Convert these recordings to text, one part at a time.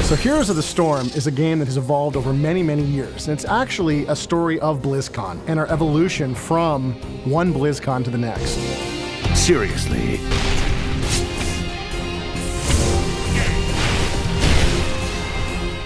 So Heroes of the Storm is a game that has evolved over many, many years, and it's actually a story of BlizzCon and our evolution from one BlizzCon to the next. Seriously.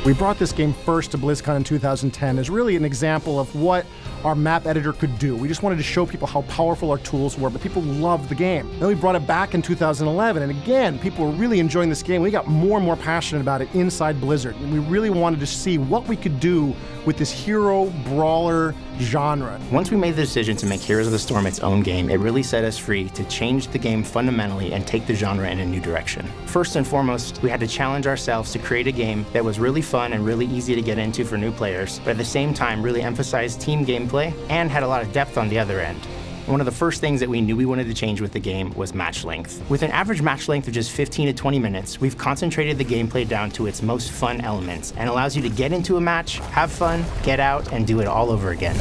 We brought this game first to BlizzCon in 2010 as really an example of what our map editor could do. We just wanted to show people how powerful our tools were, but people loved the game. Then we brought it back in 2011, and again, people were really enjoying this game. We got more and more passionate about it inside Blizzard, and we really wanted to see what we could do with this hero brawler genre. Once we made the decision to make Heroes of the Storm its own game, it really set us free to change the game fundamentally and take the genre in a new direction. First and foremost, we had to challenge ourselves to create a game that was really fun and really easy to get into for new players, but at the same time really emphasized team gameplay and had a lot of depth on the other end. One of the first things that we knew we wanted to change with the game was match length. With an average match length of just 15 to 20 minutes, we've concentrated the gameplay down to its most fun elements and allows you to get into a match, have fun, get out, and do it all over again.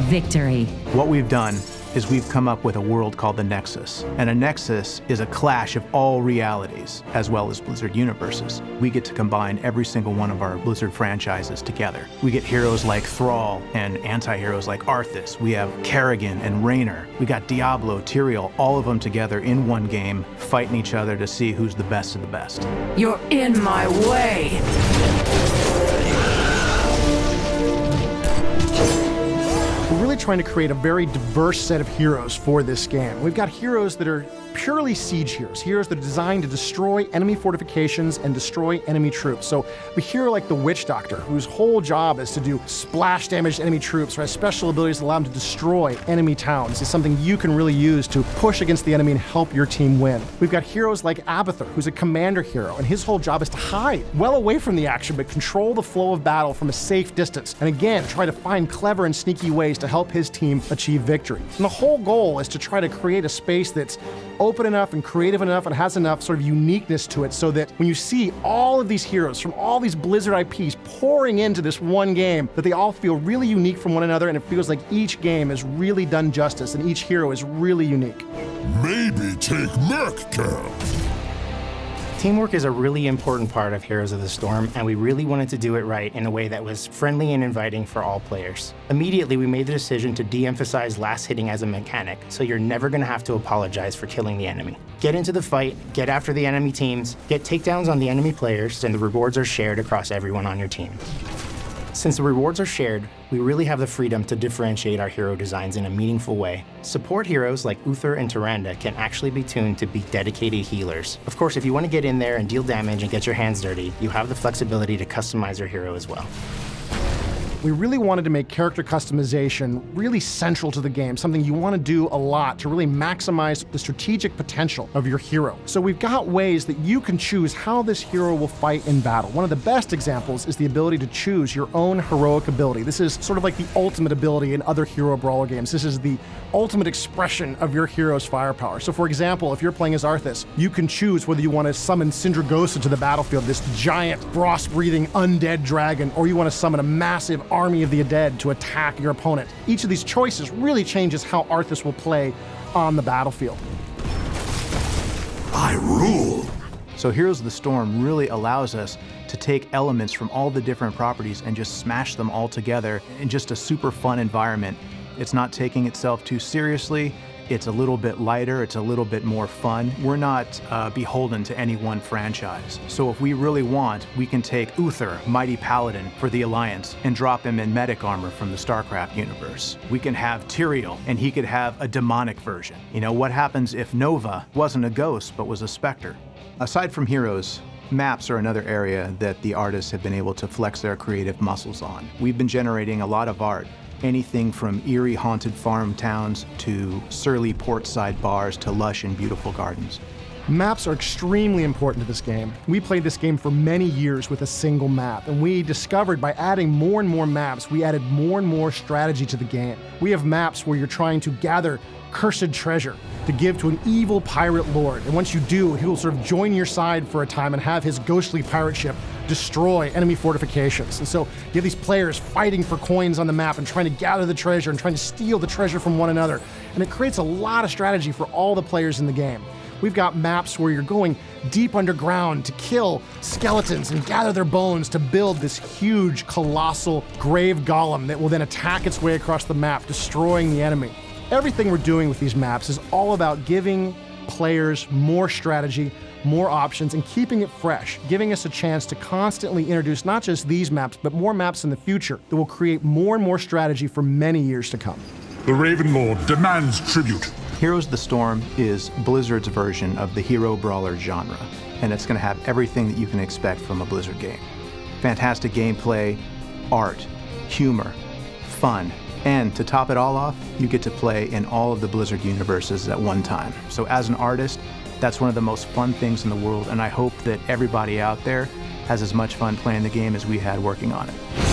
Victory. What we've done is we've come up with a world called the Nexus. And a Nexus is a clash of all realities, as well as Blizzard universes. We get to combine every single one of our Blizzard franchises together. We get heroes like Thrall and anti-heroes like Arthas. We have Kerrigan and Raynor. We got Diablo, Tyrael, all of them together in one game, fighting each other to see who's the best of the best. You're in my way. We're really trying to create a very diverse set of heroes for this game. We've got heroes that are purely siege heroes, heroes that are designed to destroy enemy fortifications and destroy enemy troops. So a hero like the Witch Doctor, whose whole job is to do splash damage to enemy troops, or has special abilities that allow him to destroy enemy towns, is something you can really use to push against the enemy and help your team win. We've got heroes like Abathur, who's a commander hero, and his whole job is to hide well away from the action, but control the flow of battle from a safe distance, and again, try to find clever and sneaky ways to help his team achieve victory. And the whole goal is to try to create a space that's open enough and creative enough and has enough sort of uniqueness to it so that when you see all of these heroes from all these Blizzard IPs pouring into this one game, that they all feel really unique from one another, and it feels like each game is really done justice and each hero is really unique. Maybe take Merc Camp. Teamwork is a really important part of Heroes of the Storm, and we really wanted to do it right in a way that was friendly and inviting for all players. Immediately, we made the decision to de-emphasize last hitting as a mechanic, so you're never going to have to apologize for killing the enemy. Get into the fight, get after the enemy teams, get takedowns on the enemy players, and the rewards are shared across everyone on your team. Since the rewards are shared, we really have the freedom to differentiate our hero designs in a meaningful way. Support heroes like Uther and Tyrande can actually be tuned to be dedicated healers. Of course, if you want to get in there and deal damage and get your hands dirty, you have the flexibility to customize your hero as well. We really wanted to make character customization really central to the game, something you want to do a lot to really maximize the strategic potential of your hero. So we've got ways that you can choose how this hero will fight in battle. One of the best examples is the ability to choose your own heroic ability. This is sort of like the ultimate ability in other hero brawler games. This is the ultimate expression of your hero's firepower. So for example, if you're playing as Arthas, you can choose whether you want to summon Sindragosa to the battlefield, this giant frost-breathing undead dragon, or you want to summon a massive army of the undead to attack your opponent. Each of these choices really changes how Arthas will play on the battlefield. I rule. So Heroes of the Storm really allows us to take elements from all the different properties and just smash them all together in just a super fun environment. It's not taking itself too seriously. It's a little bit lighter, it's a little bit more fun. We're not beholden to any one franchise. So if we really want, we can take Uther, Mighty Paladin for the Alliance, and drop him in medic armor from the StarCraft universe. We can have Tyrael, and he could have a demonic version. You know, what happens if Nova wasn't a ghost, but was a specter? Aside from heroes, maps are another area that the artists have been able to flex their creative muscles on. We've been generating a lot of art. Anything from eerie haunted farm towns to surly portside bars to lush and beautiful gardens. Maps are extremely important to this game. We played this game for many years with a single map, and we discovered by adding more and more maps, we added more and more strategy to the game. We have maps where you're trying to gather cursed treasure to give to an evil pirate lord. And once you do, he will sort of join your side for a time and have his ghostly pirate ship destroy enemy fortifications. And so you have these players fighting for coins on the map and trying to gather the treasure and trying to steal the treasure from one another. And it creates a lot of strategy for all the players in the game. We've got maps where you're going deep underground to kill skeletons and gather their bones to build this huge, colossal grave golem that will then attack its way across the map, destroying the enemy. Everything we're doing with these maps is all about giving players more strategy, more options, and keeping it fresh, giving us a chance to constantly introduce not just these maps, but more maps in the future that will create more and more strategy for many years to come. The Raven Lord demands tribute. Heroes of the Storm is Blizzard's version of the hero brawler genre, and it's going to have everything that you can expect from a Blizzard game. Fantastic gameplay, art, humor, fun, and to top it all off, you get to play in all of the Blizzard universes at one time. So as an artist, that's one of the most fun things in the world, and I hope that everybody out there has as much fun playing the game as we had working on it.